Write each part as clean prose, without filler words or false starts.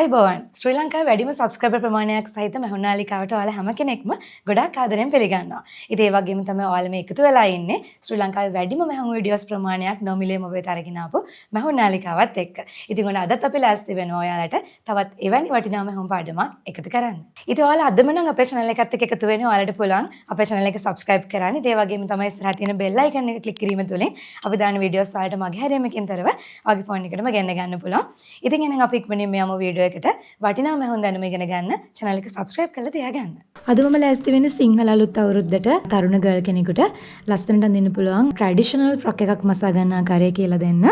ආයිබෝවන් ශ්‍රී ලංකාවේ වැඩිම සබ්ස්ක්‍රයිබර් ප්‍රමාණයක් සහිත මහුන්නාලිකාවට ඔයාලා හැම කෙනෙක්ම ගොඩාක් ආදරෙන් පිළිගන්නවා. ඉතින් ඒ වගේම තමයි ඔයාලා මේ එකතු වෙලා ඉන්නේ ශ්‍රී ලංකාවේ වැඩිම මහුන් වීඩියෝස් ප්‍රමාණයක් නොමිලේ මොබේට අරගෙන ආපු මහුන්නාලිකාවත් එක්ක. ඉතින් ඔන්න අදත් අපි ලෑස්ති වෙනවා ඔයාලට තවත් එවැනි වටිනා මහුන් පාඩමක් එකතු කරන්න. ඉතින් ඔයාලා අදම නම් අපේ channel එකත් එක්ක එකතු වෙන්න ඔයාලට පුළුවන් අපේ channel එක subscribe කරන්න. ඉතින් ඒ වගේම තමයි ඉස්සරහ තියෙන bell icon එක click කිරීම තුලින් අපි දාන වීඩියෝස් ඔයාලට මගේ හැරීමකින් තරව ඔයාගේ phone එකටම ගෙන්න ගන්න පුළුවන්. ඉතින් එහෙනම් අපි ඉක්මනින් මේ යමු වීඩියෝ එකට වටිනා මහුන් දැනුම ඉගෙන ගන්න channel එක subscribe කරලා තියාගන්න. අද මම ලෑස්ති වෙන්නේ සිංහල අලුත් අවුරුද්දට තරුණ ගර්ල් කෙනෙකුට ලස්සනට අඳින්න පුළුවන් traditional frock එකක් මසා ගන්න ආකාරය කියලා දෙන්න.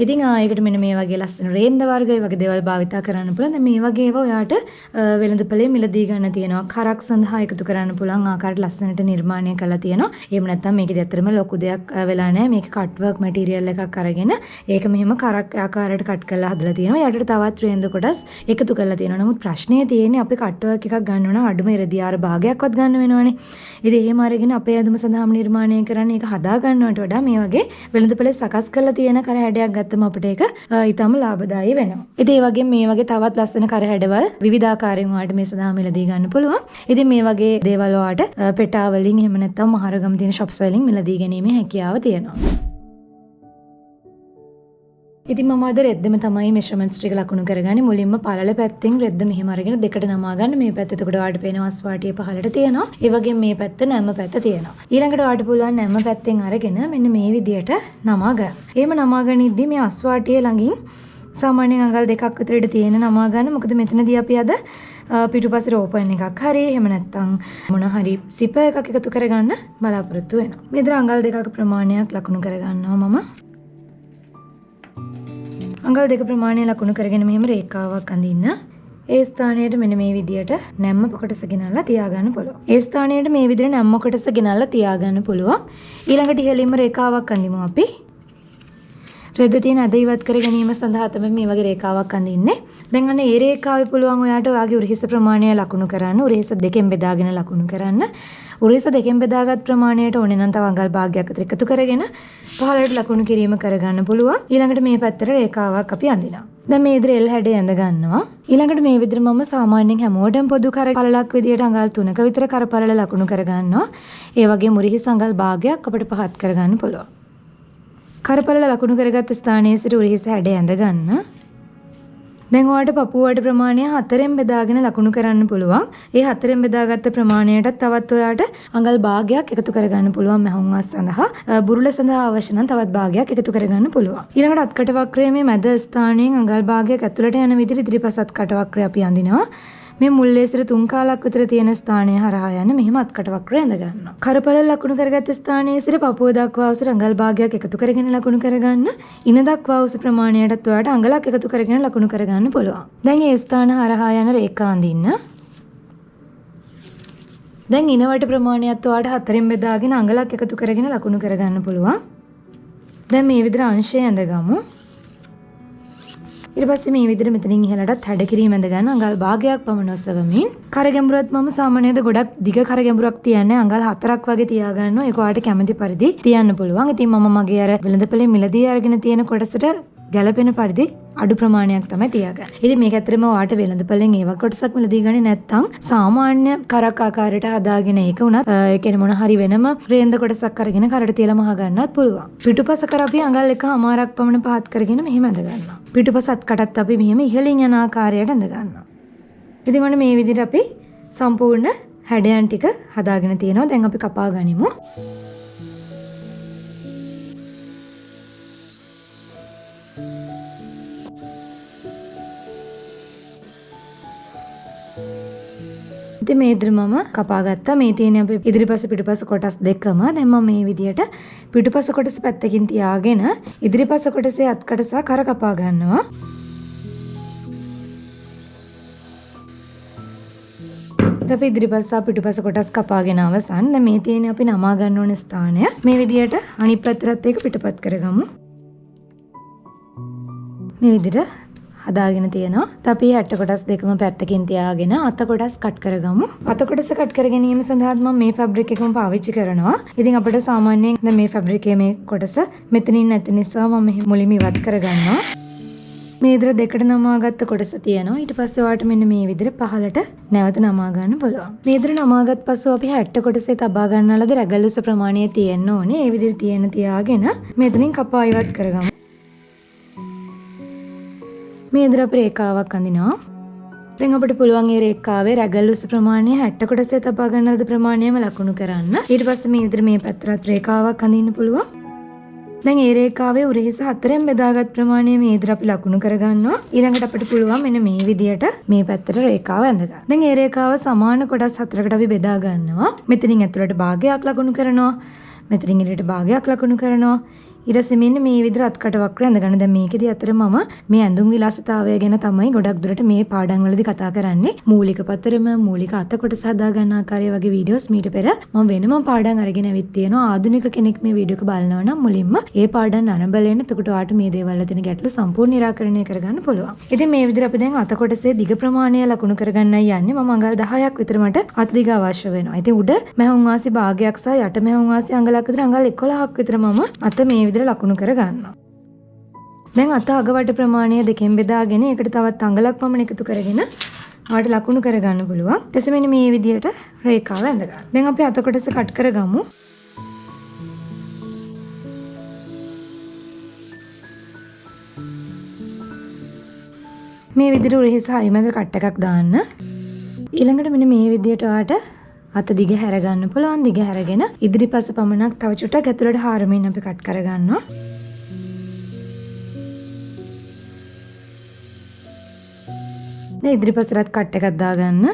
ඉතින් ඒකට මෙන්න මේ වගේ ලස්සන රේන්ද වර්ග ඒ වගේ දේවල් භාවිතා කරන්න පුළුවන්. දැන් මේ වගේ ඒවා ඔයාට වෙළඳපොලේ මිලදී ගන්න තියෙනවා. කරක් සඳහා එකතු කරන්න පුළුවන් ආකාරයට ලස්සනට නිර්මාණය කරලා තියෙනවා. එහෙම නැත්නම් මේකේ ඇත්තටම ලොකු දෙයක් වෙලා නැහැ. මේක කට් වර්ක් මැටීරියල් එකක් අරගෙන ඒක මෙහෙම කරක් ආකාරයට කට් කරලා හදලා තියෙනවා. යටට තවත් රේන්ද කොටස් එකතු කරලා තියෙනවා. නමුත් ප්‍රශ්නේ තියෙන්නේ අපි කට් වර්ක් එකක් ගන්නව නම් අඩුම ඉරදියාර භාගයක්වත් ගන්න වෙනවනේ. ඉතින් එහෙම අරගෙන අපේ ඇඳුම සඳහාම නිර්මාණය කරන්නේ ඒක හදා ගන්නවට වඩා මේ වගේ වෙළඳපොලේ සකස් කරලා තියෙන කර හැඩයක් ගත්තම අපිට ඒක ඊටම ලාභදායී වෙනවා. ඉතින් ඒ වගේ මේ වගේ තවත් ලස්සන කර හැඩවල විවිධාකාරයෙන් ඔයාලට මේ සඳහා මිලදී ගන්න පුළුවන්. ඉතින් මේ වගේ දේවල් ඔයාලට පෙටා වලින් එහෙම නැත්නම් මහරගම තියෙන shops වලින් මිලදී ගැනීමේ හැකියාව තියෙනවා. ඉතින් මම අද රෙද්දම තමයි මෙෂර්මන්ට්ස් ටික ලකුණු කරගන්නේ. මුලින්ම පළල පැත්තෙන් රෙද්ද මෙහෙම අරගෙන දෙකට නමා ගන්න. මේ පැත්ත එතකොට ඔයාලට පේනවා අස්වාටිය පහළට තියෙනවා. ඒ වගේම මේ පැත්ත නැම පැත්ත තියෙනවා. ඊළඟට ඔයාලට පුළුවන් නැම පැත්තෙන් අරගෙන මෙන්න මේ විදියට නමා ගන්න. එහෙම නමා ගනිද්දි මේ අස්වාටිය ළඟින් සාමාන්‍යයෙන් අඟල් දෙකක් විතර ඉඳ තියෙන නමා ගන්න. මොකද මෙතනදී අපි අද පිටුපසට ඕපන් එකක් හරි එහෙම නැත්නම් මොන හරි සිප එකක් එකතු කරගන්න බලාපොරොත්තු වෙනවා. මේ විතර අඟල් දෙකක ප්‍රමාණයක් ලකුණු කරගන්නවා මම. අඟල් දෙක ප්‍රමාණය ලකුණු කරගෙන මෙහෙම රේඛාවක් අඳින්න. ඒ ස්ථානයට මෙන්න මේ විදියට නැම්ම කොටස ගෙනල්ලා තියාගන්න පුළුවන්. ඒ ස්ථානයට මේ විදියට නැම්ම කොටස ගෙනල්ලා තියාගන්න පුළුවන්. ඊළඟට ඉහළින්ම රේඛාවක් අඳිමු අපි. රෙද්ද තියෙන අද ඉවත් කර ගැනීම සඳහා තමයි මේ වගේ රේඛාවක් අඳින්නේ. දැන් අන්න ඒ රේඛාවේ පුළුවන් ඔයාට ඔයාගේ උරහිස ප්‍රමාණය ලකුණු කරන්න. උරහිස දෙකෙන් බෙදාගෙන ලකුණු කරන්න. උරහිස දෙකෙන් බෙදාගත් ප්‍රමාණයට ඕනේ නම් තව අඟල් භාගයක් අතර එකතු කරගෙන පහළට ලකුණු කිරීම කරගන්න පුළුවන්. ඊළඟට මේ පැත්තට රේඛාවක් අපි අඳිනවා. දැන් මේ ඉදිරිය L හැඩය ඇඳ ගන්නවා. ඊළඟට මේ විදිහට මම සාමාන්‍යයෙන් හැමෝටම පොදු කර පළලක් විදියට අඟල් 3ක විතර කරපළල ලකුණු කරගන්නවා. ඒ වගේම උරහිස අඟල් භාගයක් අපිට පහත් කරගන්න පුළුවන්. කරපළල ලකුණු කරගත්ත ස්ථානයේ සිට උරහිස හැඩය ඇඳ ගන්න. දැන් ඔයාලට පපුවට ප්‍රමාණය 4ෙන් බෙදාගෙන ලකුණු කරන්න පුළුවන්. ඒ 4ෙන් බෙදාගත්ත ප්‍රමාණයට තවත් ඔයාලට අඟල් භාගයක් එකතු කරගන්න පුළුවන් මහුන්වස් සඳහා. බුරුල සඳහා අවශ්‍ය නම් තවත් භාගයක් එකතු කරගන්න පුළුවන්. ඊළඟට අත්කට වක්‍රයේ මේ මැද ස්ථානයෙන් අඟල් භාගයක් ඇතුළට යන විදිහට ඉදිරිපස අත්කට වක්‍රය අපි අඳිනවා. මේ මුල් ලේසිර 3 කාලක් විතර තියෙන ස්ථානය හරහා යන මෙහෙම අත්කට වක්‍රය ඇඳ ගන්නවා. කරපළල ලකුණු කරගත්ත ස්ථානයේ සිට පපුව දක්වා උස අඟල් භාගයක් එකතු කරගෙන ලකුණු කරගන්න. ඉන දක්වා උස ප්‍රමාණයටත් ඔයාලට අඟලක් එකතු කරගෙන ලකුණු කරගන්න පුළුවන්. දැන් මේ ස්ථාන හරහා යන රේඛා අඳින්න. දැන් ඉනවට ප්‍රමාණයත් ඔයාලට 4ෙන් බෙදාගෙන අඟලක් එකතු කරගෙන ලකුණු කරගන්න පුළුවන්. දැන් මේ විදිහට අංශය ඇඳගමු. ඊට පස්සේ මේ විදිහට මෙතනින් ඉහළටත් හැඩ කිරීම ඇඳ ගන්න අඟල් භාගයක් පමණ ඔසවමින් කර ගැඹුරත් මම සාමාන්‍යයෙන් ගොඩක් දිග කර ගැඹුරක් තියන්නේ අඟල් 4ක් වගේ තියා ගන්නවා. ඒක ඔයාලට කැමති පරිදි තියන්න පුළුවන්. ඉතින් මම මගේ අර වෙළඳපොලේ මිලදී අරගෙන තියෙන කොටසට ගැළපෙන පරිදි අඩු ප්‍රමාණයක් තමයි තියාගන්නේ. ඉතින් මේක ඇත්තටම ඔයාලට වෙළඳපොලෙන් ඒව කොටසක් මිලදී ගන්නේ නැත්නම් සාමාන්‍ය කරක් ආකාරයට හදාගෙන ඒක උනත් ඒ කියන්නේ මොන හරි වෙනම රේන්ද කොටසක් අරගෙන කරට තියලා මහ ගන්නත් පුළුවන්. පිටුපස කර අපි අඟල් 1.5ක් පමණ පහත් කරගෙන මෙහෙම ඇඳ ගන්නවා. පිටුපසත් කටත් අපි මෙහෙම ඉහළින් යන ආකාරයට ඇඳ ගන්නවා. ඉතින් මොන මේ විදිහට අපි සම්පූර්ණ හැඩයන් ටික හදාගෙන තියෙනවා. දැන් අපි කපා ගනිමු. ඉතින් මේ විදිහට මම කපා ගත්තා. මේ තියෙන අපේ ඉදිරිපස පිටුපස කොටස් දෙකම. දැන් මම මේ විදිහට පිටුපස කොටස පැත්තකින් තියාගෙන ඉදිරිපස කොටසේ අත්කට සහ කර කපා ගන්නවා. අපි ඉදිරිපස සහ පිටුපස කොටස් කපාගෙන අවසන්. දැන් මේ තියෙන අපි නමා ගන්න ඕන ස්ථානය මේ විදිහට අනිත් පැත්තට ඒක පිටපත් කරගමු. මේ විදිහට හදාගෙන තියෙනවා. අපි හැට කොටස් දෙකම පැත්තකින් තියාගෙන අත කොටස් කට් කරගමු. අත කොටස කට් කර ගැනීම සඳහා මම මේ ෆැබ්‍රික් එකම පාවිච්චි කරනවා. ඉතින් අපිට සාමාන්‍යයෙන් මේ ෆැබ්‍රික් එකේ මේ කොටස මෙතනින් නැති නිසා මම මුලින්ම ඉවත් කරගන්නවා. මේ ඉදිරිය දෙකට නමාගත්ත කොටස තියෙනවා. ඊට පස්සේ ඔයාලට මෙන්න මේ විදිහට පහළට නැවත නමා ගන්න පුළුවන්. මේ ඉදිරිය නමාගත් පස්සෙ අපි 60 කොටසේ තබා ගන්නලද රැගල් උස ප්‍රමාණය තියෙන්න ඕනේ. ඒ විදිහට තියාගෙන මෙතනින් කපා ඉවත් කරගමු. මේ ඉදිරිය අපි රේඛාවක් අඳිනවා. දැන් අපිට පුළුවන් මේ රේඛාවේ රැගල් උස ප්‍රමාණය 60 කොටසේ තබා ගන්නලද ප්‍රමාණයම ලකුණු කරන්න. ඊට පස්සේ මේ ඉදිරිය මේ පැත්තට රේඛාවක් අඳින්න පුළුවන්. දැන් ඒ රේඛාවේ උරහිස හතරෙන් බෙදාගත් ප්‍රමාණය මේ ඉදිරිය අපි ලකුණු කරගන්නවා. ඊළඟට අපිට පුළුවන් මෙන්න මේ විදියට මේ පැත්තට රේඛාව ඇඳ ගන්න. දැන් ඒ රේඛාව සමාන කොටස් හතරකට අපි බෙදා ගන්නවා. මෙතනින් ඇතුළට භාගයක් ලකුණු කරනවා. මෙතනින් එළියට භාගයක් ලකුණු කරනවා. ඊට පස්සේ මෙන්න මේ විදිහට අත්කට වක්‍ර ඇඳ ගන්න. දැන් මේකෙදි අතර මම මේ ඇඳුම් විලාසිතාවය ගැන තමයි ගොඩක් දුරට මේ පාඩම් වලදී කතා කරන්නේ. මූලික පතරම මූලික අත කොටස හදා ගන්න ආකාරය වගේ වීඩියෝස් මීට පෙර මම වෙනම පාඩම් අරගෙන ඇවිත් තියෙනවා. ආධුනික කෙනෙක් මේ වීඩියෝ එක බලනවා නම් මුලින්ම ඒ පාඩම් නරඹලා එන්න. එතකොට ඔයාලට මේ දේවල් වල තියෙන ගැටලු සම්පූර්ණ निराකරණය කරගන්න පුළුවන්. ඉතින් මේ විදිහට අපි දැන් අත කොටසේ දිග ප්‍රමාණය ලකුණු කරගන්නයි යන්නේ. මම අඟල් 10ක් විතර මට අත දිග අවශ්‍ය වෙනවා. ඉතින් උඩ මැහුම් වාසි භාගයක් සහ යට මැහුම් වාසි අඟලක් විතර අඟල් 11ක් විතර මම අත මේ විදිහට ලකුණු කරගන්නවා. දැන් අත අගවට ප්‍රමාණය දෙකෙන් බෙදාගෙන ඒකට තවත් අඟලක් පමණ එකතු කරගෙන ආට ලකුණු කරගන්න පුළුවන්. ඊට පස්සේ මෙන්න මේ විදිහට රේඛාව ඇඳ ගන්න. දැන් අපි අත කොටස කට් කරගමු. මේ විදිහට උරහිස හරිමැද කට් එකක් දාන්න. ඊළඟට මෙන්න මේ විදිහට ආට අත දිග හැර ගන්න පුළුවන්. දිග හැරගෙන ඉදිරිපස පමණක් තව චුට්ටක් ඇතුළට හාරමින් අපි කට් කරගන්නවා. දැන් ඉදිරිපසට කට් එකක් දාගන්න.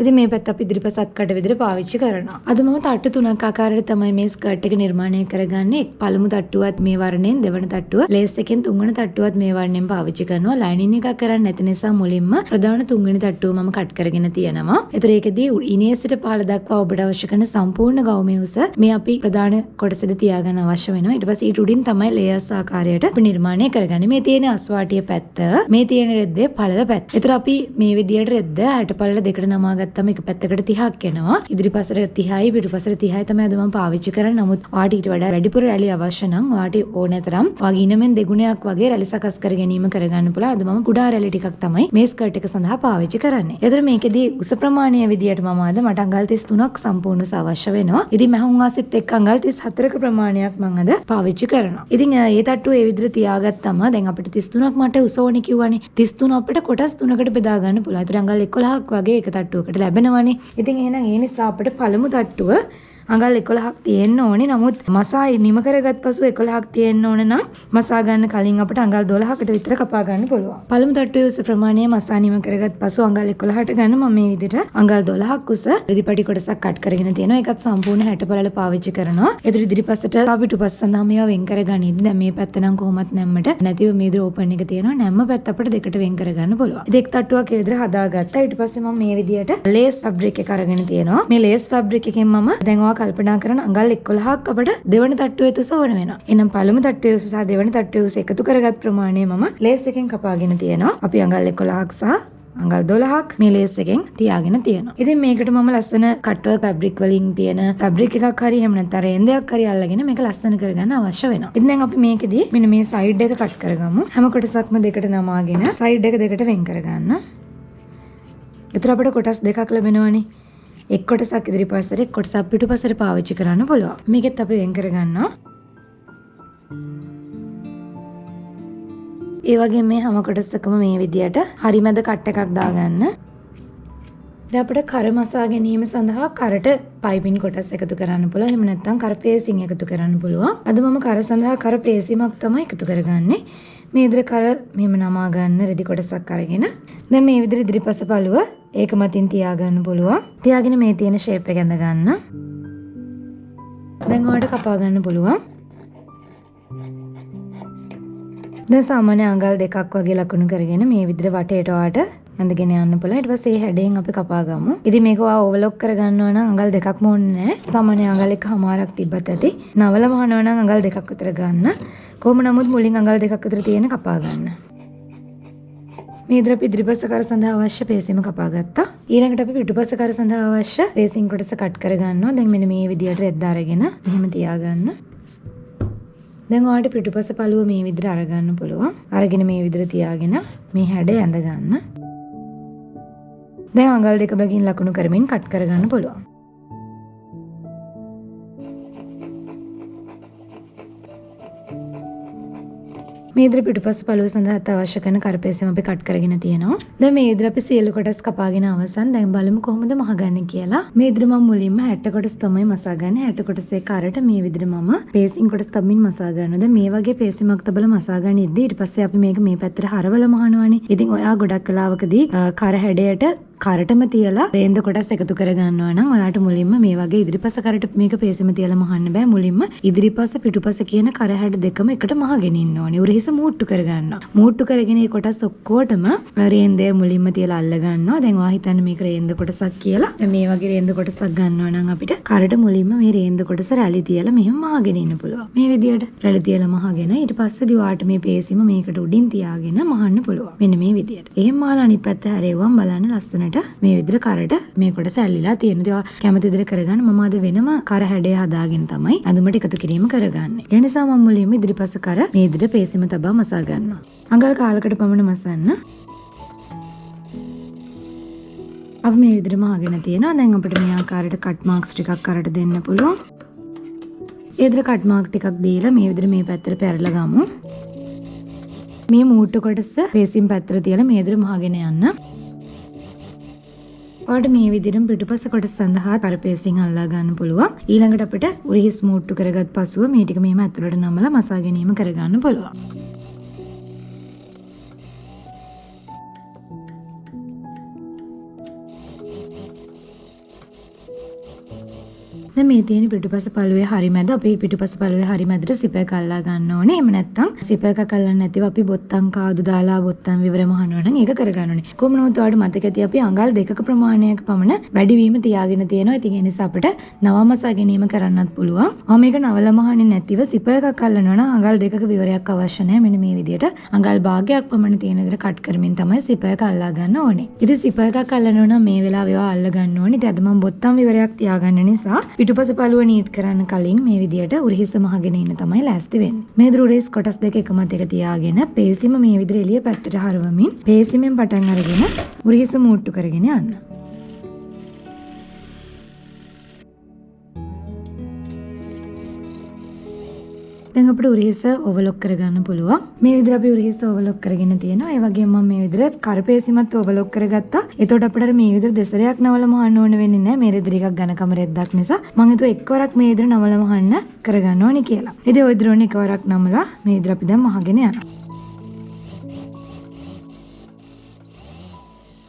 ඉතින් මේ පැත්ත අපි ඉදිරිපසත් කට විදිහට පාවිච්චි කරනවා. අද මම තට්ටු තුනක් ආකාරයට තමයි මේ ස්කර්ට් එක නිර්මාණය කරගන්නේ. පළමු තට්ටුවත් මේ වර්ණයෙන්, දෙවන තට්ටුව ලේස් එකෙන්, තුන්වෙනි තට්ටුවත් මේ වර්ණයෙන් පාවිච්චි කරනවා. ලයිනින් එකක් කරන්නේ නැති නිසා මුලින්ම ප්‍රධාන තුන්වෙනි තට්ටුව මම කට් කරගෙන තියෙනවා. ඒතර ඒකදී ඉනේ සිට පහළ දක්වා ඔබට අවශ්‍ය කරන සම්පූර්ණ ගවුමේ උස මේ අපි ප්‍රධාන කොටසෙදි තියාගන්න අවශ්‍ය වෙනවා. ඊට පස්සේ ඊට උඩින් තමයි ලේයර්ස් ආකාරයට අපි නිර්මාණය කරගන්නේ. මේ තියෙන අස්වාටිය පැත්ත, මේ තියෙන රෙද්දේ පළල පැත්ත. ඒතර අපි මේ විදියට රෙද්ද 60 පළල දෙකට නමා ගත්තම එක පැත්තකට 30ක් එනවා. ඉදිරිපසට 30යි පිටුපසට 30යි තමයි අද මම පාවිච්චි කරන්නේ. නමුත් ඔයාට ඊට වඩා වැඩිපුර රැලි අවශ්‍ය නම් ඔයාට ඕනෑ තරම් ඔයාගේ ඉනමෙන් දෙගුණයක් වගේ රැලි සකස් කර ගැනීම කරගන්න පුළුවන්. අද මම කුඩා රැලි ටිකක් තමයි මේ ස්කර්ට් එක සඳහා පාවිච්චි කරන්නේ. ඒතර මේකෙදී උස ප්‍රමාණය විදියට මම අද මට අඟල් 33ක් සම්පූර්ණ උස අවශ්‍ය වෙනවා. ඉතින් මහුන් වාසිත් එක්ක අඟල් 34ක ප්‍රමාණයක් මම අද පාවිච්චි කරනවා. ඉතින් ඒ තට්ටුව ඒ විදිහට තියාගත්තම දැන් අපිට 33ක් මට උස ඕනේ කිව්වනේ. 33 අපිට කොටස් 3කට බෙදා ගන්න පුළුවන්. ඒතර අඟල් 11ක් වගේ එක තට්ටුවකට ලැබෙනවනේ. ඉතින් එහෙනම් ඒ නිසා අපිට පළමු තට්ටුව අඟල් 11ක් තියෙන්න ඕනේ. නමුත් මසා නිම කරගත් පසු 11ක් තියෙන්න ඕන නම් මසා ගන්න කලින් අපිට අඟල් 12කට විතර කපා ගන්න පුළුවන්. පළමු තට්ටුවේ උස ප්‍රමාණය මසා නිම කරගත් පසු අඟල් 11ට ගන්න මම මේ විදිහට අඟල් 12ක් උස ඉදිරිපටි කොටසක් කට් කරගෙන තියෙනවා. ඒකත් සම්පූර්ණ 60 පළල පාවිච්චි කරනවා. ඒතර ඉදිරිපස්සට පිටුපස්ස සඳහා මේවා වෙන් කරගනිද්දි දැන් මේ පැත්ත නම් කොහොමත් නැම්මට නැතිව මේ විදිහට ඕපන් එක තියෙනවා. නැම්ම පැත්ත අපිට දෙකට වෙන් කරගන්න පුළුවන්. ඉතින් එක් තට්ටුවක් ඒ විදිහට හදාගත්තා. ඊට පස්සේ මම මේ විදිහට ලේස් ෆැබ්‍රික් එක අරගෙන තියෙනවා. මේ ලේස් ෆැබ්‍රික් එකෙන් මම දැන් කල්පනා කරන අඟල් 11ක් අපිට දෙවන තට්ටුවේ උස ඕන වෙනවා. එහෙනම් පළමු තට්ටුවේ උස සහ දෙවන තට්ටුවේ උස එකතු කරගත් ප්‍රමාණය මම ලේස් එකෙන් කපාගෙන තියෙනවා. අපි අඟල් 11ක් සහ අඟල් 12ක් මේ ලේස් එකෙන් තියාගෙන තියෙනවා. ඉතින් මේකට මම ලස්සන කට්වර්ක් ෆැබ්‍රික් වලින් තියෙන ෆැබ්‍රික් එකක් හරි එහෙම නැත්නම් රේන්දයක් හරි අල්ලගෙන මේක ලස්සන කරගන්න අවශ්‍ය වෙනවා. ඉතින් දැන් අපි මේකෙදි මෙන්න මේ සයිඩ් එක කට් කරගමු. හැම කොටසක්ම දෙකට නමාගෙන සයිඩ් එක දෙකට වෙන් කරගන්න. ඒතර අපිට කොටස් දෙකක් ලැබෙනවනේ. එක් කොටසක් ඉදිරිපස්සට එක් කොටසක් පිටුපසට පාවිච්චි කරන්න පුළුවන්. මේකෙත් අපි වෙන් කරගන්නවා. ඒ වගේම මේ හැම කොටසකම මේ විදියට හරිමැද කට් එකක් දාගන්න. දැන් අපිට කර මසා ගැනීම සඳහා කරට පයිපින් කොටස් එකතු කරන්න පුළුවන්. එහෙම නැත්නම් කර පේසින් එකතු කරන්න පුළුවන්. අද මම කර සඳහා කර පේසීමක් තමයි එකතු කරගන්නේ. මේ විදිහට කර මෙහෙම නමා ගන්න රෙදි කොටසක් අරගෙන දැන් මේ විදිහට ඉදිරිපස පළුව ඒක මතින් තියාගන්න පුළුවන්. තියාගෙන මේ තියෙන ෂේප් එක ඇඳ ගන්න. දැන් ඔයාලට කපා ගන්න පුළුවන්. දැන් සාමාන්‍ය අඟල් දෙකක් වගේ ලකුණු කරගෙන මේ විදිහට වටේට ඔයාලට ඇඳගෙන යන්න පුළුවන්. ඊට පස්සේ මේ හැඩයෙන් අපි කපා ගමු. ඉතින් මේක ඔයා ඕවර්ලොක් කරගන්නවා නම් අඟල් දෙකක්ම ඕනේ නැහැ. සාමාන්‍ය අඟල් එකමාරක් තිබ්බත් ඇති. නවල වහනවා නම් අඟල් දෙකක් විතර ගන්න. කොහොම නමුත් මුලින් අඟල් දෙකක් විතර තියෙන කපා ගන්න. මේ විදිහට අපි ඉදිරිපස කර සඳහා අවශ්‍ය පේසීම කපා ගත්තා. ඊළඟට අපි පිටුපස කර සඳහා අවශ්‍ය පේසින් කොටස කට් කර ගන්නවා. දැන් මෙන්න මේ විදිහට රෙද්ද අරගෙන මෙහෙම තියාගන්න. දැන් ඔයාලට පිටුපස පළුව මේ විදිහට අරගන්න පුළුවන්. අරගෙන මේ විදිහට තියාගෙන මේ හැඩය ඇඳ ගන්න. දැන් අඟල් දෙක බැගින් ලකුණු කරමින් කට් කරගන්න පුළුවන්. මේ විදිහට පිටුපස පළුව සඳහා අවශ්‍ය කරන කරපේසම අපි කට් කරගෙන තියෙනවා. දැන් මේ විදිහට අපි සියලු කොටස් කපාගෙන අවසන්. දැන් බලමු කොහොමද මහගන්නේ කියලා. මේ විදිහට මම මුලින්ම 60 කොටස් තමයි මසාගන්නේ. 60 කොටසේ කරට මේ විදිහට මම පේසින් කොටස් තබමින් මසා ගන්නවා. දැන් මේ වගේ පේසිමක් තබලා මසා ගන්නිද්දී ඊට පස්සේ අපි මේක මේ පැත්තට හරවලා මහනවානේ. ඉතින් ඔයා ගොඩක් කලාවකදී කර හැඩයට කරටම තියලා රේන්ද කොටස් එකතු කර ගන්නවා නම් ඔයාට මුලින්ම මේ වගේ ඉදිරිපස කරට මේක පේසිම තියලා මහන්න බෑ. මුලින්ම ඉදිරිපස පිටුපස කියන කර හැඩ දෙකම එකට මහගෙන ඉන්න ඕනේ. උරහිස මූට්ටු කර ගන්නවා. මූට්ටු කරගෙන මේ කොටස් ඔක්කොටම රේන්දය මුලින්ම තියලා අල්ල ගන්නවා. දැන් ඔයා හිතන්නේ මේක රේන්ද කොටසක් කියලා. දැන් මේ වගේ රේන්ද කොටසක් ගන්නවා නම් අපිට කරට මුලින්ම මේ රේන්ද කොටස රැලි තියලා මෙහෙම මහගෙන ඉන්න පුළුවන්. මේ විදියට රැලි තියලා මහගෙන ඊට පස්සේදී ඔයාට මේ පේසිම මේකට උඩින් තියාගෙන මහන්න පුළුවන්. මෙන්න මේ විදියට. එහෙම මහලා අනිත් පැත්ත හැරෙවුවම බලන්න ලස්සනට මේ විදිහට කරට මේ කොටස ඇල්ලිලා තියෙන. ඒවා කැමති විදිහට කරගන්න. මම අද වෙනම කර හැඩය හදාගෙන තමයි අඳුමට එකතු කිරීම කරගන්නේ. ඒ නිසා මම මුලින්ම ඉදිරිපස කර මේ විදිහට පේසිම තබා මසා ගන්නවා. අඟල් කාලකට පමණ මසන්න. අපි මේ විදිහට මහගෙන තියෙනවා. දැන් අපිට මේ ආකාරයට කට් මාක්ස් ටිකක් කරට දෙන්න පුළුවන්. ඒ විදිහට කට් මාක් ටිකක් දීලා මේ විදිහට මේ පැත්තට පැරලා ගමු. මේ මූට්ටු කොටස පේසින් පැත්තට තියලා මේ විදිහට මහගෙන යන්න. ඔයාලට මේ විදිහටම පිටුපස කොටස සඳහා කරපේසින් අල්ලා ගන්න පුළුවන්. ඊළඟට අපිට උරහිස් මූට්ටු කරගත් පසුව මේ ටික මෙහෙම ඇතුළට නමලා මසා ගැනීම කරගන්න පුළුවන්. දැන් මේ තියෙන පිටුපස පළුවේ හරි මැද අපි පිටුපස පළුවේ හරි මැදට සිප එක අල්ලා ගන්න ඕනේ. එහෙම නැත්නම් සිප එකක් අල්ලන්න නැතිව අපි බොත්තම් කාදු දාලා බොත්තම් විවර මහනවා නම් ඒක කරගන්න ඕනේ. කොහොම නමුත් ඔයාලට මතක ඇති අපි අඟල් දෙකක ප්‍රමාණයක පමණ වැඩිවීම තියාගෙන තියෙනවා. ඉතින් ඒ නිසා අපිට නවමසා ගැනීම කරන්නත් පුළුවන්. මේක නවල මහන්නේ නැතිව සිප එකක් අල්ලනවා නම් අඟල් දෙකක විවරයක් අවශ්‍ය නැහැ. මෙන්න මේ විදිහට අඟල් භාගයක් පමණ තියෙන විදිහට කට් කරමින් තමයි සිප එක අල්ලා ගන්න ඕනේ. ඉතින් සිප එකක් අල්ලනවා නම් මේ වෙලාවේ ඒවා අල්ල ගන්න ඕනේ. ඉතින් අද මම බොත්තම් විවරයක් තියාගන්න නිසා පිටුපස පළුව නීට් කරන්න කලින් මේ විදියට උරහිස මහගෙන ඉන්න තමයි ලෑස්ති වෙන්නේ. මේ උරහිස් කොටස් දෙක එකමත් එක තියාගෙන පේසිම මේ විදිහට එළිය පැත්තට හරවමින් පේසිමෙන් පටන් අරගෙන උරහිස මූට්ටු කරගෙන යන්න. දැන් අපිට උරහිස ඕවර්ලොක් කරගන්න පුළුවන්. මේ විදිහට අපි උරහිස ඕවර්ලොක් කරගෙන තියෙනවා. ඒ වගේම මම මේ විදිහට කරපේසිමත් ඕවර්ලොක් කරගත්තා. එතකොට අපිට මේ විදිහට දෙසරයක් නවල මහන්න ඕන වෙන්නේ නැහැ. මේ රෙදි ටිකක් ඝන කම රෙද්දක් නිසා මම හිතුවා එක්වරක් මේ විදිහට නවල මහන්න කරගන්න ඕනේ කියලා. ඉතින් ඔය විදිහට එකවරක් නමලා මේ විදිහට අපි දැන් මහගෙන යනවා.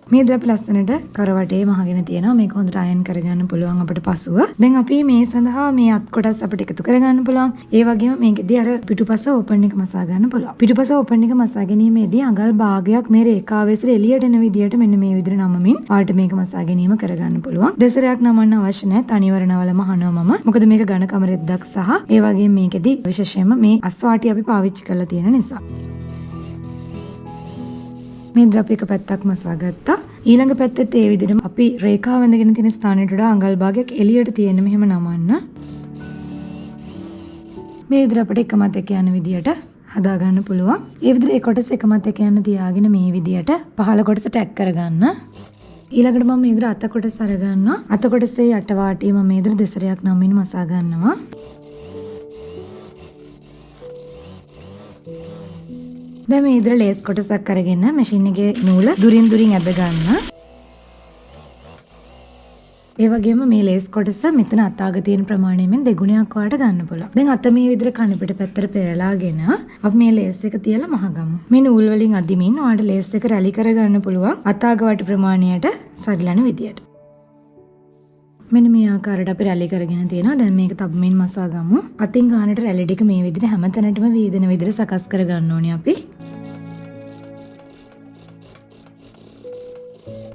මේ විදිහට අපි ලස්සනට කරවටේ මහගෙන තියෙනවා. මේක හොඳට අයන් කරගන්න පුළුවන් අපිට පසුව. දැන් අපි මේ සඳහා මේ අත් කොටස් අපිට එකතු කරගන්න පුළුවන්. ඒ වගේම මේකෙදී අර පිටුපස ඕපන් එක මසා ගන්න පුළුවන්. පිටුපස ඕපන් එක මසා ගැනීමේදී අඟල් භාගයක් මේ රේඛාවේසට එළියට එන විදිහට මෙන්න මේ විදිහට නමමින් ආට මේක මසා ගැනීම කරගන්න පුළුවන්. දෙසරයක් නමන්න අවශ්‍ය නැහැ. තනිවරණවල මහනවා මම. මොකද මේක ඝන කම රෙද්දක් සහ ඒ වගේම මේකෙදී විශේෂයෙන්ම මේ අස්වාටි අපි පාවිච්චි කරලා තියෙන නිසා. මේ විදිහට අපි එක පැත්තක් මසා ගත්තා. ඊළඟ පැත්තෙත් ඒ විදිහටම අපි රේඛාව වැඳගෙන තියෙන ස්ථානයට වඩා අඟල් භාගයක් එළියට තියෙන මෙහෙම නමන්න. මේ විදිහට අපිට එකමත් එක යන විදිහට හදා ගන්න පුළුවන්. ඒ විදිහට ඒ කොටස එකමත් එක යන තියාගෙන මේ විදිහට පහළ කොටස ටැග් කරගන්න. ඊළඟට මම මේ විදිහට අත කොටස අරගන්නවා. අත කොටසේ යට වාටිය මම මේ විදිහට දෙසරයක් නමින් මසා ගන්නවා. දැන් මේ විදිහට ලේස් කොටසක් අරගෙන මැෂින් එකේ නූල දුරින් දුරින් ඇද ගන්න. ඒ වගේම මේ ලේස් කොටස මෙතන අතාග තියෙන ප්‍රමාණයෙන් දෙගුණයක් වලට ගන්න පුළුවන්. දැන් අත මේ විදිහට කන පිට පැත්තට පෙරලාගෙන අපි මේ ලේස් එක තියලා මහගමු. මේ නූල් වලින් අදිමින් ඔයාලට ලේස් එක රැලි කරගන්න පුළුවන් අතාග වට ප්‍රමාණයට සරිලන විදියට. මෙන්න මේ ආකාරයට අපි රැලි කරගෙන තියෙනවා. දැන් මේක තබමින් මසා ගමු. අතින් ගන්නට රැලි ටික මේ විදිහට හැමතැනටම වීදෙන විදිහට සකස් කර ගන්න ඕනේ අපි.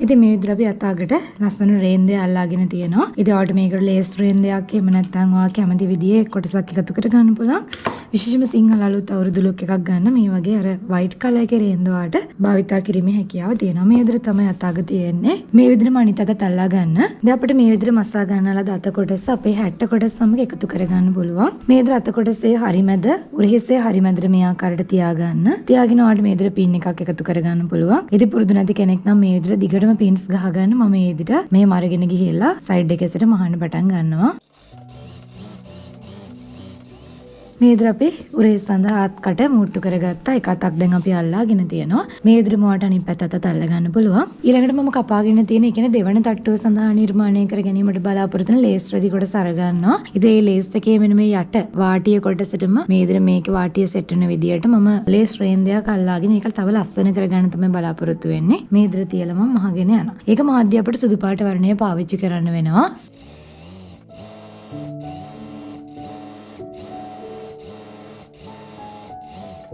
ඉතින් මේ විදිහට අපි අතකට ලස්සන රේන්දය අල්ලාගෙන තියෙනවා. ඉතින් ඔයාලට මේකට ලේස් රේන්දයක් එහෙම නැත්නම් ඔයා කැමති විදිහේ කොටසක් එකතු කර ගන්න පුළුවන්. විශේෂම සිංහල අලුත් අවුරුදු ලුක් එකක් ගන්න මේ වගේ අර වයිට් කලර් එකේ රේන්ද වලට භාවිතා කිරීමේ හැකියාව තියෙනවා. මේ විදිහට තමයි අතක තියෙන්නේ. මේ විදිහටම අනිත් අතත් අල්ලා ගන්න. දැන් අපිට මේ විදිහට මසා ගන්නලා අත කොටස අපේ හැට්ට කොටස සමග එකතු කරගන්න පුළුවන්. මේ විදිහට අත කොටසේ හරිමැද උරහිසේ හරිමැදට මේ ආකාරයට තියාගන්න. තියාගෙන ඔයාලට මේ විදිහට පින් එකක් එකතු කරගන්න පුළුවන්. ඉතින් පුරුදු නැති කෙනෙක් නම් මේ විදිහට දිගටම පින්ස් ගහගන්න. මම මේ විදිහට මේ මරගෙන ගිහිල්ලා සයිඩ් එකේ සිට මහන්න පටන් ගන්නවා. මේ විදිහට අපි උරේ සඳහා අත්කට මුට්ටු කරගත්තා. එක අතක් දැන් අපි අල්ලාගෙන තියෙනවා. මේ විදිහට මොවට අනිත් පැත්තට අල්ලා ගන්න පුළුවන්. ඊළඟට මම කපාගෙන තියෙන ඒ කියන්නේ දෙවන තට්ටුව සඳහා නිර්මාණය කර ගැනීමට බලාපොරොත්තු වෙන ලේස් රෙදි කොටස අරගන්නවා. ඉතින් මේ ලේස් එකේ මෙන්න මේ යට වාටිය කොටසටම මේ විදිහට මේකේ වාටිය සෙට් වෙන විදිහට මම ලේස් රේන්දයක් අල්ලාගෙන ඒක තව ලස්සන කරගන්න තමයි බලාපොරොත්තු වෙන්නේ. මේ විදිහට තියලා මම මහගෙන යනවා. ඒක මාධ්‍ය අපිට සුදු පාට වර්ණය පාවිච්චි කරන්න වෙනවා.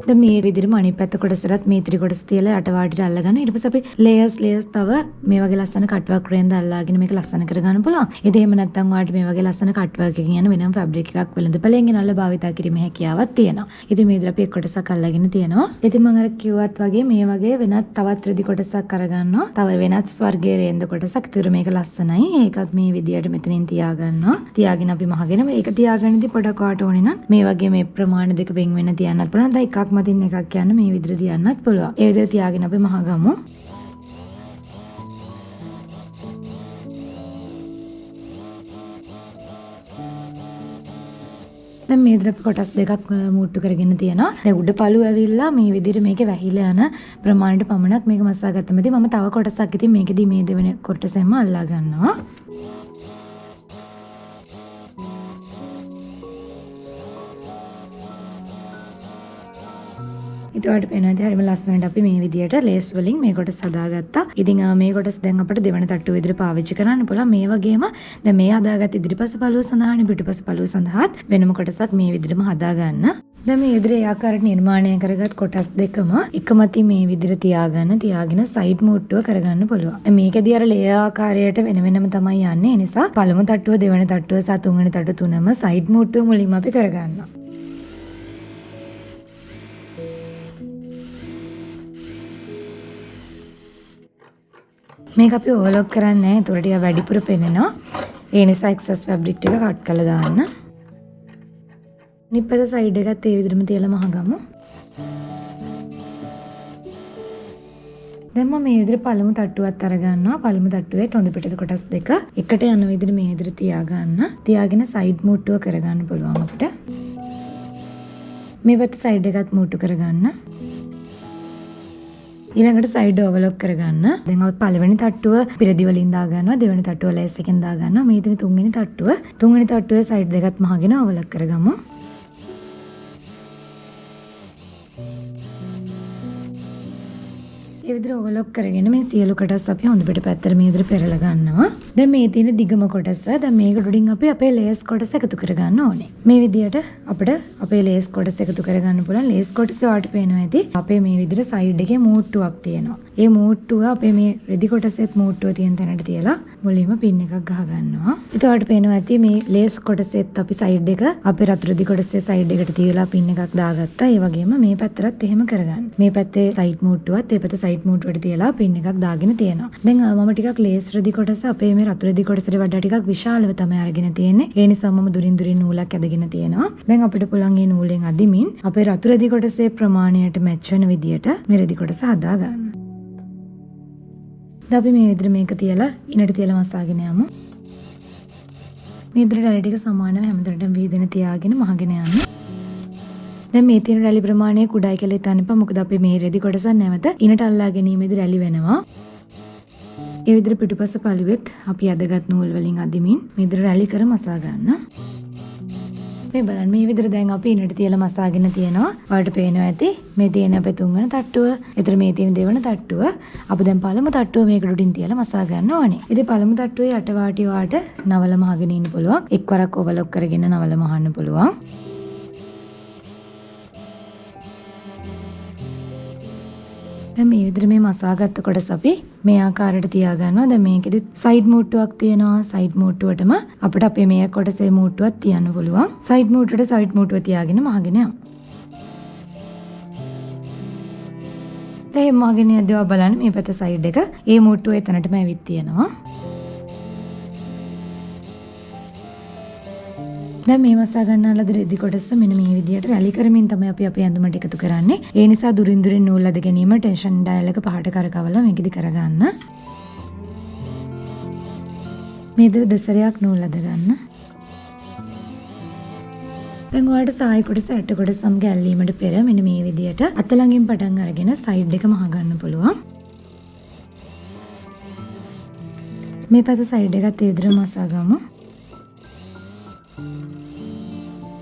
දැන් මේ විදිහටම අනිත් පැත්ත කොටසට මේ ත්‍රි කොටස තියලා යට වාටියට අල්ලගන්න. ඊට පස්සේ අපි ලේයර්ස් තව මේ වගේ ලස්සන කට් වර්ක් රේන්ද අල්ලාගෙන මේක ලස්සන කරගන්න පුළුවන්. ඉතින් එහෙම නැත්නම් ඔයාලට මේ වගේ ලස්සන කට් වර්ක් එකකින් යන වෙනම ෆැබ්‍රික් එකක් වෙළඳපළෙන් ගෙනල්ලා භාවිතා කිරීමේ හැකියාවක් තියෙනවා. ඉතින් මේ විදිහට අපි එක් කොටසක් අල්ලගෙන තියෙනවා. ඉතින් මම අර කිව්වත් වගේ මේ වගේ වෙනත් තවත් රෙදි කොටසක් අරගන්නවා. තව වෙනත් ස්වර්ගයේ රේන්ද කොටසක්. ඒතර මේක ලස්සනයි. ඒකත් මේ විදිහට මෙතනින් තියාගන්නවා. තියාගෙන අපි මහගෙන මේක තියාගන්නදී පොඩක් වාට ඕනේ නම් මේ වගේ මේ ප්‍රමාණ දෙක වෙන් වෙන තියන්නත් පුළුවන්. දැන් එකක් මතින් එකක් යන්න මේ විදිහට තියන්නත් පුළුවන්. ඒ විදිහට තියාගෙන අපි මහගමු. දැන් මේ විදිහට කොටස් දෙකක් මුට්ටු කරගෙන තියෙනවා. දැන් උඩ පළු ඇවිල්ලා මේ විදිහට මේකේ වැහිලා යන ප්‍රමාණයට පමණක් මේක මසා ගත්තමදී මම තව කොටසක් ඉතින් මේකෙදී මේ දෙවෙනි කොටසෙන්ම අල්ලා ගන්නවා. ඊට පේනවාද හරිම ලස්සනට අපි මේ විදියට ලේස් වලින් මේ කොටස හදාගත්තා. ඉතින් මේ කොටස දැන් අපිට දෙවන තට්ටුව විදිහට පාවිච්චි කරන්න පුළුවන්. මේ වගේම දැන් මේ හදාගත්ත ඉදිරිපස පළුව සඳහානේ පිටුපස පළුව සඳහාත් වෙනම කොටසක් මේ විදිහටම හදාගන්න. දැන් මේ ඉදිරියේ ආකාරයට නිර්මාණය කරගත් කොටස් දෙකම එකමතින් මේ විදිහට තියාගෙන සයිඩ් මුට්ටුව කරගන්න පුළුවන්. මේකෙදී අර ලේ ආකාරයට වෙන වෙනම තමයි යන්නේ. ඒ නිසා පළමු තට්ටුව දෙවන තට්ටුව සහ තුන්වෙනි තට්ටුව තුනම සයිඩ් මුට්ටුව මුලින්ම අපි කරගන්නවා. මේක අපි ඕවර්ලොක් කරන්නේ නැහැ. ඒතකොට ටික වැඩිපුර පෙනෙනවා. ඒ නිසා එක්සස් ෆැබ්‍රික් ටික කට් කරලා දාන්න. නිප්පත සයිඩ් එකත් ඒ විදිහටම තියලා මහගමු. දැන් මම මේ විදිහට පළමු තට්ටුවත් අරගන්නවා. පළමු තට්ටුවේ තොඳ පිටේ කොටස් දෙක එකට යන විදිහට මේ විදිහට තියාගන්න. තියාගෙන සයිඩ් මුට්ටුව කරගන්න පුළුවන් අපිට. මේ පැත්ත සයිඩ් එකත් මුට්ටු කරගන්න. ඊළඟට සයිඩ් ඕවර්ලොක් කරගන්න. දැන් අපි පළවෙනි තට්ටුව පිරදි වලින් දා ගන්නවා. දෙවෙනි තට්ටුව ලේස් එකෙන් දා ගන්නවා. මේ ඉතින් තුන්වෙනි තට්ටුවේ සයිඩ් දෙකත් මහගෙන ඕවර්ලොක් කරගමු. ඒ විදිහට ඕවර්ලොක් කරගෙන මේ සියලු කොටස් අපි හොඳ පිට පැත්තට මේ විදිහට පෙරලා ගන්නවා. දැන් මේ තියෙන දිගම කොටස දැන් මේක උඩින් අපි අපේ ලේස් කොටස එකතු කරගන්න ඕනේ. මේ විදිහට අපිට අපේ ලේස් කොටස එකතු කරගන්න පුළුවන්. ලේස් කොටස වාට පේනවා ඇති. අපේ මේ විදිහට සයිඩ් එකේ මූට්ටුවක් තියෙනවා. ඒ මූට්ටුව අපේ මේ රෙදි කොටසෙත් මූට්ටුව තියෙන තැනට තියලා මුලින්ම පින් එකක් ගහ ගන්නවා. ඊට පේනවා ඇති මේ ලේස් කොටසෙත් අපි සයිඩ් එක අපේ රතු රෙදි කොටසේ සයිඩ් එකට තියලා පින් එකක් දාගත්තා. ඒ වගේම මේ පැත්තටත් එහෙම කරගන්න. මේ පැත්තේ සයිඩ් මූට්ටුවත් ඒ පැත්තේ සයිඩ් මූට්ටුවට තියලා පින් එකක් දාගෙන තියෙනවා. දැන් මම ටිකක් ලේස් රෙදි කොටස අපේ මේ රතු රෙදි කොටසට වඩා ටිකක් විශාලව තමයි අරගෙන තියෙන්නේ. ඒ නිසා මම දුරින් නූලක් ඇදගෙන තියෙනවා. දැන් අපිට පුළුවන් මේ නූලෙන් අදිමින් අපේ රතු රෙදි කොටසේ ප්‍රමාණයට මැච් වෙන විදියට මේ රෙදි කොටස හදා ගන්න. දැන් අපි මේ විදිහට මේක තියලා ඉනට තියලා මසාගෙන යමු. මේ විදිහට රැලි ටික සමානව හැමදැනටම වීදෙන තියාගෙන මහගෙන යන්න. දැන් මේ තියෙන රැලි ප්‍රමාණය කුඩායි කියලා හිතන්න එපා. මොකද අපි මේ රෙදි කොටස නැවත ඉනට අල්ලා ගැනීමේදී රැලි වෙනවා. ඒ විදිහට පිටුපස පළුවෙත් අපි අදගත් නූල් වලින් අදිමින් මේ විදිහට රැලි කර මසා ගන්න. මේ බලන්න මේ විදිහට දැන් අපි ඉනට තියලා මසාගෙන තියෙනවා. ඔයාලට පේනවා ඇති මේ තියෙන අපේ තුන්වෙනි තට්ටුව. ඒතර මේ තියෙන දෙවෙනි තට්ටුව. අපි දැන් පළමු තට්ටුව මේකට උඩින් තියලා මසා ගන්න ඕනේ. ඉතින් පළමු තට්ටුවේ යට වාටිය වාට නවල මහගෙන ඉන්න පුළුවන්. එක්වරක් ඕවර්ලොක් කරගෙන නවල මහන්න පුළුවන්. දැන් මේ විදිහට මේ මසාගත්ත කොටස අපි මේ ආකාරයට තියාගන්නවා. දැන් මේකෙදි සයිඩ් මූට්ටුවක් තියෙනවා. සයිඩ් මූට්ටුවටම අපිට අපේ මේ කොටසේ මූට්ටුවක් තියන්න පුළුවන්. සයිඩ් මූට්ටුවට සයිඩ් මූට්ටුව තියාගෙන මහගෙන යමු. දැන් මහගෙන යද්දී බලන්න මේ පැත්ත සයිඩ් එක ඒ මූට්ටුව එතනටම ඇවිත් තියෙනවා. දැන් මේ මසා ගන්නාලද රෙදි කොටස මෙන්න මේ විදිහට රැලි කරමින් තමයි අපි අපේ ඇඳුමට එකතු කරන්නේ. ඒ නිසා දුරින් දුරින් නූල් අද ගැනීම ටෙන්ෂන් ඩයල් එක පහට කරකවලා මේකෙදි කරගන්න. මේ විදිහට දෙසරයක් නූල් අද ගන්න. දැන් ඔයාලට සායි කොටස ඇට කොටස සමග ඇල්ලීමට පෙර මෙන්න මේ විදිහට අත ළඟින් පටන් අරගෙන සයිඩ් එක මහ ගන්න පුළුවන්. මේ පැත්ත සයිඩ් එකත් ඒ විදිහට මසා ගමු.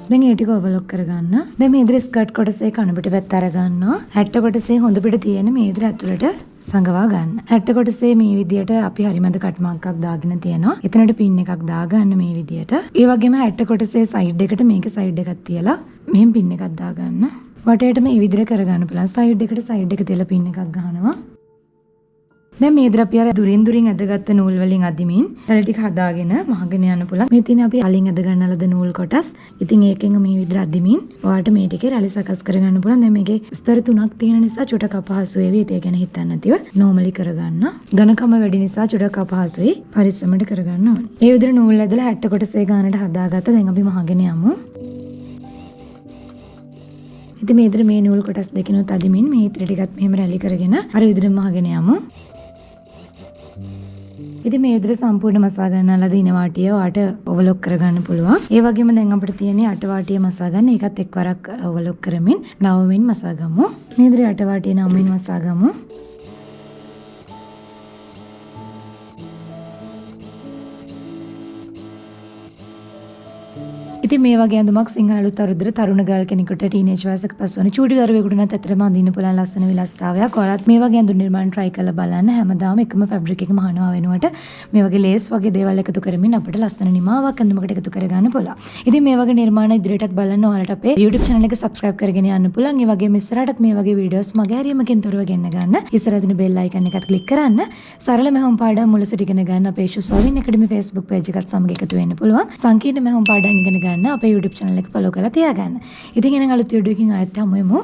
දැන් ඒ ටික ඔවර්ලොක් කරගන්න. දැන් මේ ඉදිරි ස්කර්ට් කොටසේ කන පිට පැත්ත අරගන්නවා. හැට්ට කොටසේ හොඳ පිට තියෙන මේ ඉදිරි ඇතුළට සංගවා ගන්න. හැට්ට කොටසේ මේ විදියට අපි හරිමද කට් මාර්ක් එකක් දාගෙන තියෙනවා. එතනට පින් එකක් දාගන්න මේ විදියට. ඒ වගේම හැට්ට කොටසේ සයිඩ් එකට මේක සයිඩ් එකක් තියලා මෙහෙම පින් එකක් දාගන්න. වටේට මේ විදිහට කරගන්න පුළුවන්. සයිඩ් එකට සයිඩ් එක තියලා පින් එකක් ගහනවා. දැන් මේ විදිහට අපි අර දුරින් දුරින් ඇදගත්ත නූල් වලින් අදිමින් රැලි ටික හදාගෙන මහගෙන යන්න පුළුවන්. මේ තියෙන අපි අලින් ඇද ගන්නලද නූල් කොටස්. ඉතින් ඒකෙන් මේ විදිහට අදිමින් ඔයාලට මේ ටිකේ රැලි සකස් කරගන්න පුළුවන්. දැන් මේකේ ස්තර 3ක් තියෙන නිසා චුටක් අපහසු වේවි. ඒක ගැන හිතන්න නැතිව නෝමලි කරගන්න. ඝනකම වැඩි නිසා චුටක් අපහසුයි. පරිස්සමට කරගන්න ඕනේ. මේ විදිහට නූල් ඇදලා හැට්ට කොටසේ ගානට හදාගත්ත. දැන් අපි මහගෙන යමු. ඉතින් මේ විදිහට මේ නූල් කොටස් දෙකිනුත් අදිමින් මේ ඉතිරි ටිකත් මෙහෙම රැලි කරගෙන අර විදිහට මහගෙන යමු. ඉතින් මේ විදිහට සම්පූර්ණ මසා ගන්නලද ඉන වාටිය ඔයාට ඔවර්ලොක් කරගන්න පුළුවන්. ඒ වගේම දැන් අපිට තියෙන්නේ අට වාටිය මසා ගන්න. ඒකත් එක්වරක් ඔවර්ලොක් කරමින් නවමින් මසා ගමු. මේ විදිහට අට වාටිය නවමින් මසා ගමු. ඉතින් මේ වගේ ඇඳුමක් සිංහල අලුත් අවුරුද්දට තරුණ ගල් කෙනෙකුට ටීනේජ් වයසක පසුවන චූටි දරුවෙකුට නම් ඇත්තටම අඳින්න පුළුවන් ලස්සන විලාසිතාවයක්. ඔයාලත් මේ වගේ ඇඳුම් නිර්මාණ try කරලා බලන්න. හැමදාම එකම ෆැබ්‍රික් එක මහනවා වෙනුවට මේ වගේ ලේස් වගේ දේවල් එකතු කරමින් අපිට ලස්සන නිමාවක් ඇඳුමකට එකතු කරගන්න පුළුවන්. ඉතින් මේ වගේ නිර්මාණ ඉදිරියටත් බලන්න ඔයාලට අපේ YouTube channel එක subscribe කරගෙන යන්න පුළුවන්. ඒ වගේම ඉස්සරහටත් මේ වගේ වීඩියෝස් මගේ හරියමකින් තොරව ගෙන්න ගන්න. ඉස්සරහ දින bell icon එකත් click කරන්න. සරල මහම් පාඩම් මුල සිට ඉගෙන ගන්න අපේ Shovin Academy Facebook page එකත් සමග එකතු වෙන්න පුළුවන්. සංකීර්ණ මහම් පාඩම් ඉගෙන ගන්න අපේ YouTube channel එක follow කරලා තියාගන්න. ඉතින් එහෙනම් අලුත් වීඩියෝ එකකින් ආයෙත් හමු වෙමු.